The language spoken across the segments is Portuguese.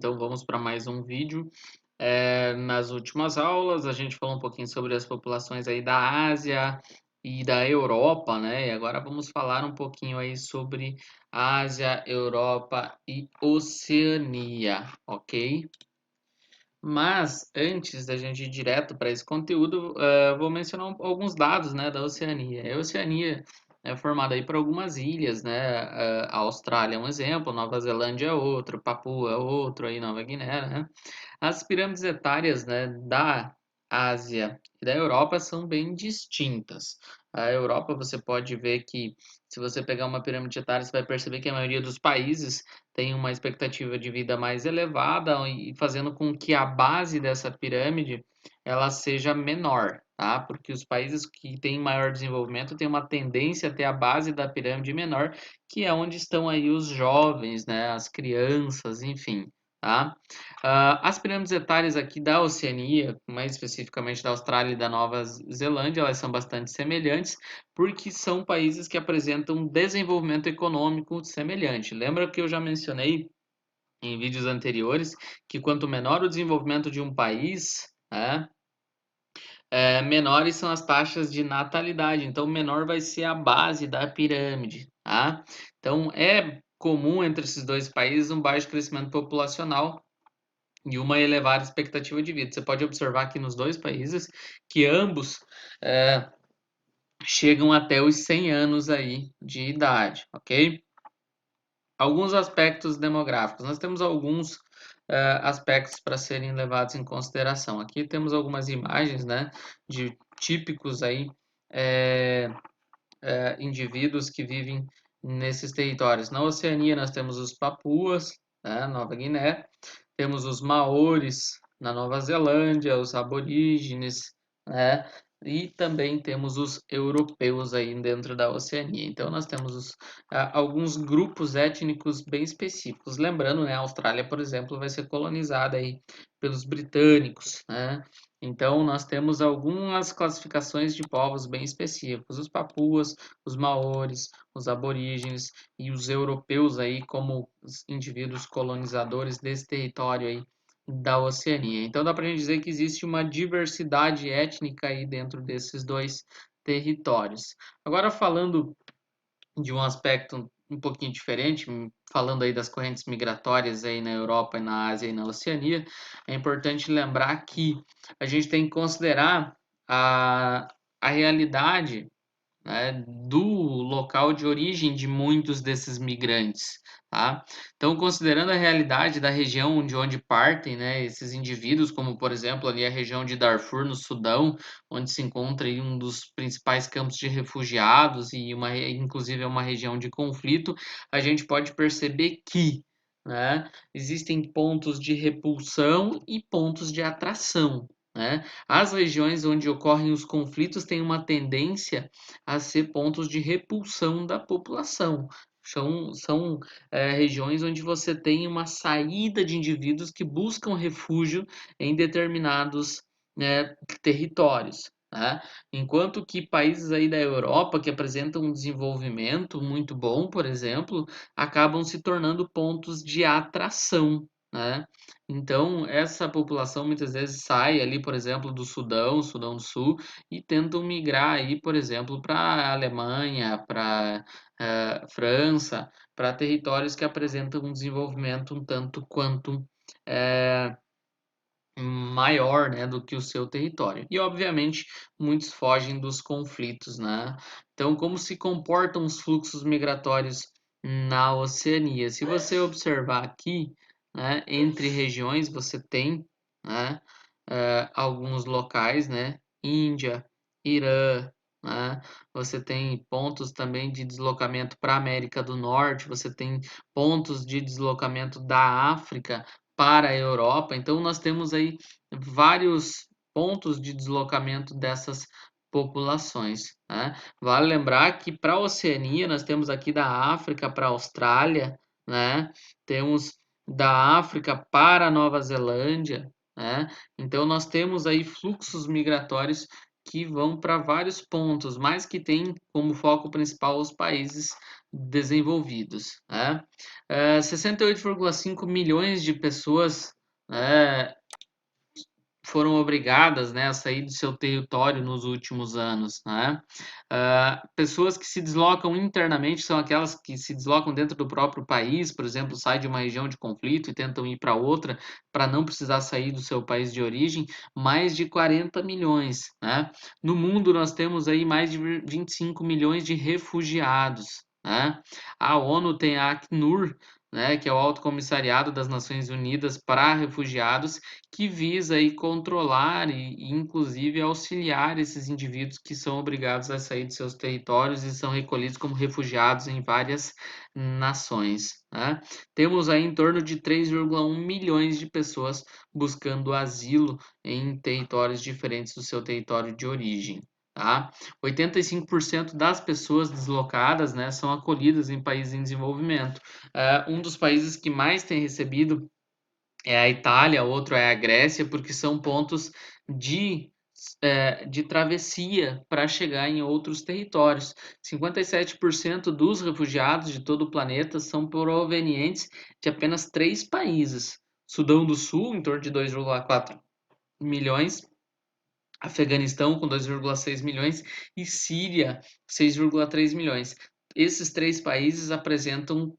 Então vamos para mais um vídeo. Nas últimas aulas a gente falou um pouquinho sobre as populações aí da Ásia e da Europa, né? E agora vamos falar um pouquinho aí sobre Ásia, Europa e Oceania, ok? Mas antes da gente ir direto para esse conteúdo, vou mencionar alguns dados, né, da Oceania. A Oceania é formada aí por algumas ilhas, né? A Austrália é um exemplo, Nova Zelândia é outro, Papua é outro, aí Nova Guiné, né? As pirâmides etárias, né, da Ásia e da Europa são bem distintas. A Europa, você pode ver que, se você pegar uma pirâmide etária, você vai perceber que a maioria dos países tem uma expectativa de vida mais elevada e fazendo com que a base dessa pirâmide ela seja menor, tá? Porque os países que têm maior desenvolvimento têm uma tendência a ter a base da pirâmide menor, que é onde estão aí os jovens, né, as crianças, enfim, tá? As pirâmides etárias aqui da Oceania, mais especificamente da Austrália e da Nova Zelândia, elas são bastante semelhantes, porque são países que apresentam desenvolvimento econômico semelhante. Lembra que eu já mencionei em vídeos anteriores que quanto menor o desenvolvimento de um país, né, menores são as taxas de natalidade, então menor vai ser a base da pirâmide, tá? Então é comum entre esses dois países um baixo crescimento populacional e uma elevada expectativa de vida. Você pode observar aqui nos dois países que ambos é, chegam até os 100 anos aí de idade, ok? Alguns aspectos demográficos. Nós temos alguns aspectos para serem levados em consideração. Aqui temos algumas imagens, né, de típicos aí é, indivíduos que vivem nesses territórios. Na Oceania nós temos os Papuas, né, Nova Guiné, temos os Maores na Nova Zelândia, os aborígenes, né? E também temos os europeus aí dentro da Oceania. Então nós temos alguns grupos étnicos bem específicos. Lembrando, né, a Austrália, por exemplo, vai ser colonizada aí pelos britânicos, né? Então nós temos algumas classificações de povos bem específicos: os papuas, os maores, os aborígenes e os europeus aí como os indivíduos colonizadores desse território aí da Oceania. Então dá para a gente dizer que existe uma diversidade étnica aí dentro desses dois territórios. Agora falando de um aspecto um pouquinho diferente, falando aí das correntes migratórias aí na Europa, na Ásia e na Oceania, é importante lembrar que a gente tem que considerar a realidade, né, do local de origem de muitos desses migrantes, tá? Então, considerando a realidade da região de onde partem, né, esses indivíduos, como por exemplo ali a região de Darfur no Sudão, onde se encontra aí um dos principais campos de refugiados e inclusive é uma região de conflito, a gente pode perceber que, né, existem pontos de repulsão e pontos de atração, né? As regiões onde ocorrem os conflitos têm uma tendência a ser pontos de repulsão da população. São regiões onde você tem uma saída de indivíduos que buscam refúgio em determinados, né, territórios, né? Enquanto que países aí da Europa que apresentam um desenvolvimento muito bom, por exemplo, acabam se tornando pontos de atração, né? Então, essa população muitas vezes sai ali, por exemplo, do Sudão, Sudão do Sul, e tentam migrar aí, por exemplo, para a Alemanha, para França, para territórios que apresentam um desenvolvimento um tanto quanto eh, maior, né, do que o seu território. E, obviamente, muitos fogem dos conflitos, né? Então, como se comportam os fluxos migratórios na Oceania? Se você observar aqui, né, entre regiões, você tem, né, alguns locais, né, Índia, Irã, né? Você tem pontos também de deslocamento para a América do Norte, você tem pontos de deslocamento da África para a Europa. Então, nós temos aí vários pontos de deslocamento dessas populações, né? Vale lembrar que para a Oceania nós temos aqui da África para a Austrália, né? Temos da África para a Nova Zelândia, né? Então nós temos aí fluxos migratórios que vão para vários pontos, mas que tem como foco principal os países desenvolvidos, né? 68,5 milhões de pessoas, foram obrigadas, né, a sair do seu território nos últimos anos, né? Pessoas que se deslocam internamente são aquelas que se deslocam dentro do próprio país, por exemplo, saem de uma região de conflito e tentam ir para outra para não precisar sair do seu país de origem, mais de 40 milhões, né? No mundo nós temos aí mais de 25 milhões de refugiados, né? A ONU tem a Acnur, né, que é o Alto Comissariado das Nações Unidas para Refugiados, que visa aí controlar e inclusive auxiliar esses indivíduos que são obrigados a sair de seus territórios e são recolhidos como refugiados em várias nações, né? Temos aí em torno de 3,1 milhões de pessoas buscando asilo em territórios diferentes do seu território de origem. Tá? 85% das pessoas deslocadas, né, são acolhidas em países em desenvolvimento. Um dos países que mais tem recebido é a Itália, outro é a Grécia, porque são pontos de, de travessia para chegar em outros territórios. 57% dos refugiados de todo o planeta são provenientes de apenas três países: Sudão do Sul, em torno de 2,4 milhões, Afeganistão com 2,6 milhões e Síria 6,3 milhões. Esses três países apresentam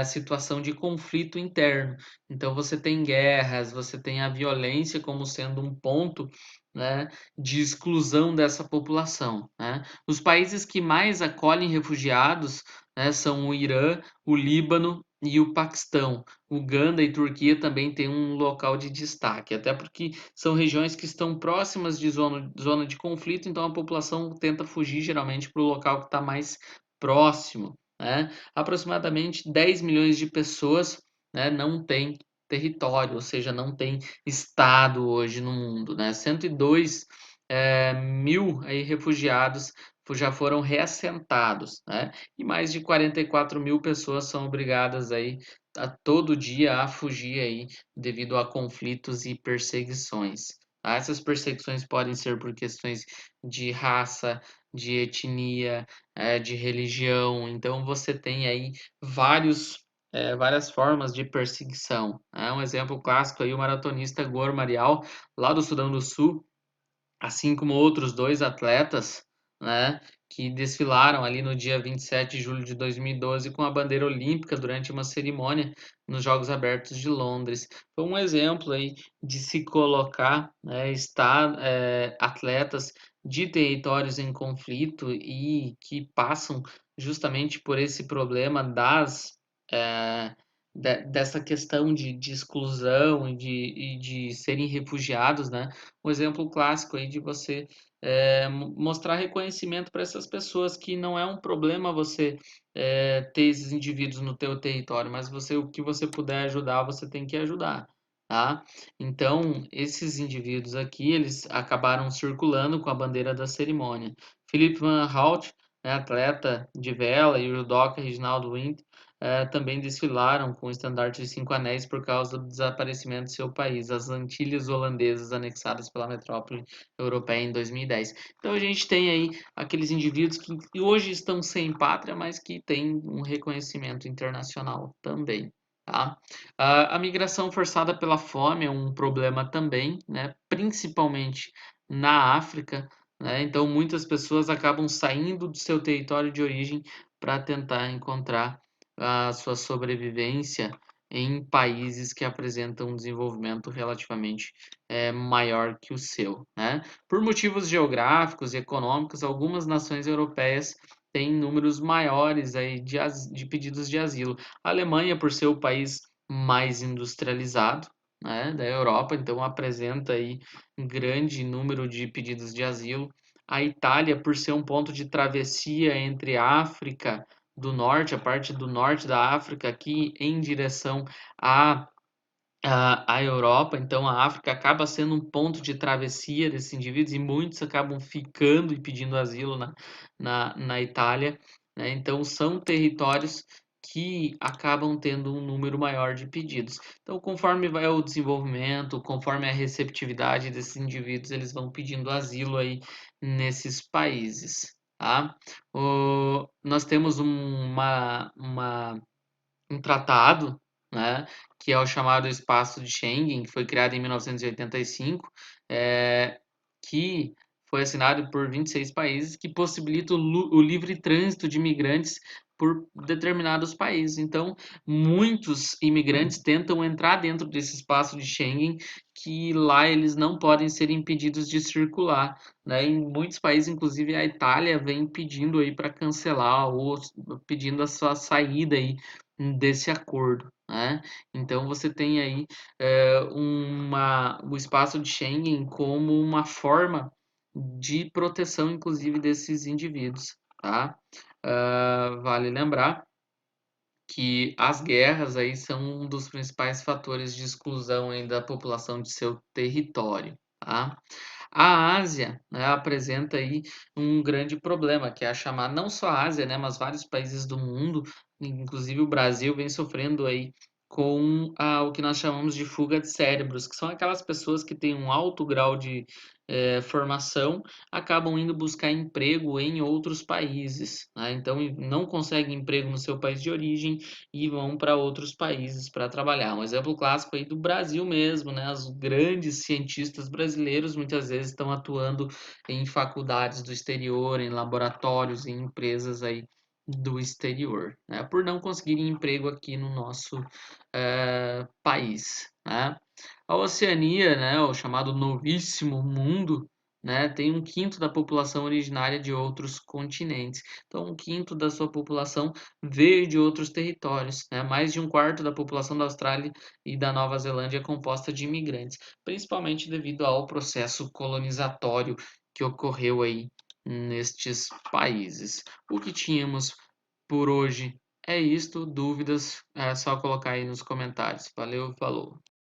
situação de conflito interno. Então você tem guerras, você tem a violência como sendo um ponto, né, de exclusão dessa população, né? Os países que mais acolhem refugiados, né, são o Irã, o Líbano e o Paquistão. Uganda e Turquia também têm um local de destaque, até porque são regiões que estão próximas de zona de conflito, então a população tenta fugir geralmente para o local que está mais próximo, né? Aproximadamente 10 milhões de pessoas, né, não têm território, ou seja, não tem estado hoje no mundo, né? 102 mil aí, refugiados já foram reassentados, né? E mais de 44 mil pessoas são obrigadas aí a todo dia a fugir aí devido a conflitos e perseguições. Tá? Essas perseguições podem ser por questões de raça, de etnia, de religião. Então você tem aí várias formas de perseguição. Né? Um exemplo clássico aí, o maratonista Gor Marial, lá do Sudão do Sul, assim como outros dois atletas, né, que desfilaram ali no dia 27 de julho de 2012 com a bandeira olímpica durante uma cerimônia nos Jogos Abertos de Londres. Foi um exemplo aí de se colocar, né, atletas de territórios em conflito e que passam justamente por esse problema eh, dessa questão de exclusão e de serem refugiados, né? Um exemplo clássico aí de você mostrar reconhecimento para essas pessoas, que não é um problema você ter esses indivíduos no teu território, mas o que você puder ajudar, você tem que ajudar, tá? Então, esses indivíduos aqui, eles acabaram circulando com a bandeira da cerimônia. Philip Van Hout, né, atleta de vela, e o judoca Reginaldo Wind também desfilaram com o estandarte de cinco anéis por causa do desaparecimento de seu país, as Antilhas Holandesas anexadas pela metrópole europeia em 2010. Então a gente tem aí aqueles indivíduos que hoje estão sem pátria, mas que têm um reconhecimento internacional também. Tá? A migração forçada pela fome é um problema também, né? Principalmente na África. Né? Então muitas pessoas acabam saindo do seu território de origem para tentar encontrar a sua sobrevivência em países que apresentam um desenvolvimento relativamente maior que o seu, né? Por motivos geográficos e econômicos, algumas nações europeias têm números maiores aí de pedidos de asilo. A Alemanha, por ser o país mais industrializado, né, da Europa, então apresenta aí um grande número de pedidos de asilo. A Itália, por ser um ponto de travessia entre a África do norte, a parte do norte da África, aqui em direção à, à Europa. Então, a África acaba sendo um ponto de travessia desses indivíduos e muitos acabam ficando e pedindo asilo na Itália. Né? Então, são territórios que acabam tendo um número maior de pedidos. Então, conforme vai o desenvolvimento, conforme a receptividade desses indivíduos, eles vão pedindo asilo aí nesses países. tá? Nós temos um tratado, né, que é o chamado Espaço de Schengen, que foi criado em 1985, que foi assinado por 26 países, que possibilita o livre trânsito de imigrantes por determinados países. Então, muitos imigrantes tentam entrar dentro desse espaço de Schengen, que lá eles não podem ser impedidos de circular, né? Em muitos países, inclusive a Itália, vem pedindo aí para cancelar ou pedindo a sua saída aí desse acordo, né? Então você tem aí o espaço de Schengen como uma forma de proteção, inclusive, desses indivíduos, tá? Vale lembrar que as guerras aí são um dos principais fatores de exclusão aí da população de seu território, tá? A Ásia, né, apresenta aí um grande problema, que é a chamada, não só a Ásia, né, mas vários países do mundo, inclusive o Brasil, vem sofrendo aí com o que nós chamamos de fuga de cérebros, que são aquelas pessoas que têm um alto grau de formação, acabam indo buscar emprego em outros países, né? Então não conseguem emprego no seu país de origem e vão para outros países para trabalhar. Um exemplo clássico aí do Brasil mesmo, né? Os grandes cientistas brasileiros muitas vezes estão atuando em faculdades do exterior, em laboratórios, em empresas aí do exterior, né? Por não conseguirem emprego aqui no nosso país, né? A Oceania, né, o chamado Novíssimo Mundo, né, tem um quinto da população originária de outros continentes. Então, um quinto da sua população veio de outros territórios, né? Mais de um quarto da população da Austrália e da Nova Zelândia é composta de imigrantes, principalmente devido ao processo colonizatório que ocorreu aí nestes países. O que tínhamos por hoje é isto. Dúvidas é só colocar aí nos comentários. Valeu, falou!